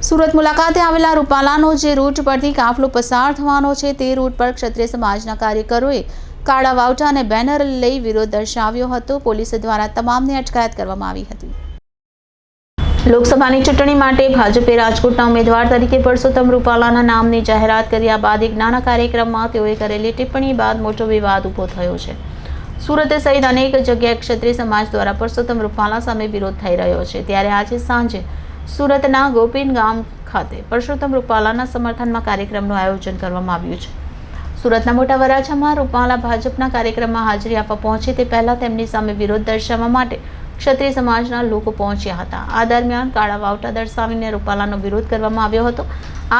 સુરત મુલાકાતે આવેલા રૂપાલાનો જે રૂટ પરથી કાફલો પસાર થવાનો છે તે રૂટ પર ક્ષત્રિય સમાજના કાર્યકરોએ કાળા વાવટા અને બેનર લઈ વિરોધ દર્શાવ્યો હતો। પોલીસ દ્વારા તમામને અટકાયત કરવામાં આવી હતી। લોકસભાની ચૂંટણી માટે ભાજપે રાજકોટના ઉમેદવાર તરીકે પરસોત્તમ રૂપાલાના નામની જાહેરાત કર્યા બાદ એક નાના કાર્યક્રમમાં તેઓએ કરેલી ટિપ્પણી બાદ મોટો વિવાદ ઊભો થયો છે। સુરત સહિત અનેક જગ્યાએ ક્ષત્રિય સમાજ દ્વારા પરસોત્તમ રૂપાલા સામે વિરોધ થઈ રહ્યો છે। ત્યારે આજે સાંજે સુરતના ગોપીન ગામ ખાતે પરસોત્તમ રૂપાલાના સમર્થનમાં કાર્યક્રમનું આયોજન કરવામાં આવ્યું છે। સુરતના મોટા વરાછામાં રૂપાલા ભાજપના કાર્યક્રમમાં હાજરી આપવા પહોંચે તે પહેલા તેમની સામે વિરોધ દર્શાવવા માટે ક્ષત્રિય સમાજના લોકો પહોંચ્યા હતા। આ દરમિયાન કાળા વાવટા દર્શાવીને રૂપાલાનો વિરોધ કરવામાં આવ્યો હતો।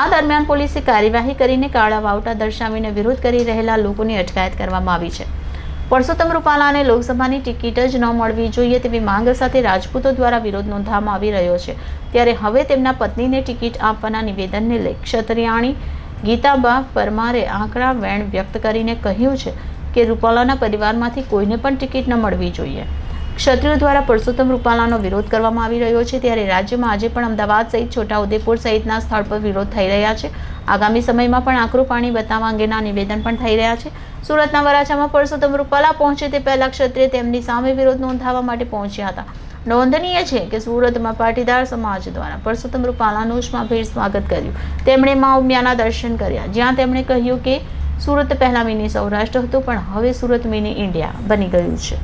આ દરમિયાન પોલીસે કાર્યવાહી કરીને કાળા વાવટા દર્શાવીને વિરોધ કરી રહેલા લોકોની અટકાયત કરવામાં આવી છે। પરસોત્તમ રૂપાલાને લોકસભાની ટિકિટ જ ન મળવી જોઈએ તેવી માંગ સાથે રાજપૂતો દ્વારા વિરોધ નોંધવામાં આવી રહ્યો છે। ત્યારે હવે તેમના પત્નીને ટિકિટ આપવાના નિવેદનને લઈ ક્ષત્રિયાણી ગીતાબા પરમારે આંકડા વેણ વ્યક્ત કરીને કહ્યું છે કે રૂપાલાના પરિવારમાંથી કોઈને પણ ટિકિટ ન મળવી જોઈએ। ક્ષત્રિયો દ્વારા પરસોત્તમ રૂપાલાનો વિરોધ કરવામાં આવી રહ્યો છે। ત્યારે રાજ્યમાં આજે પણ અમદાવાદ સહિત છોટાઉદેપુર સહિતના સ્થળ પર વિરોધ થઈ રહ્યા છે। આગામી સમયમાં પણ આકરું પાણી બતાવવા અંગેના નિવેદન પણ થઈ રહ્યા છે। સુરતના વરાછામાં પરસોત્તમ રૂપાલા પહોંચે તે પહેલા ક્ષત્રિય તેમની સામે વિરોધ નોંધાવવા માટે પહોંચ્યા હતા। નોંધનીય છે કે સુરતમાં પાટીદાર સમાજ દ્વારા પરસોત્તમ રૂપાલાનું ઉષ્માભેર સ્વાગત કર્યું। તેમણે મા ઉમિયાના દર્શન કર્યા, જ્યાં તેમણે કહ્યું કે સુરત પહેલા મિની સૌરાષ્ટ્ર હતું પણ હવે સુરત મિની ઇન્ડિયા બની ગયું છે।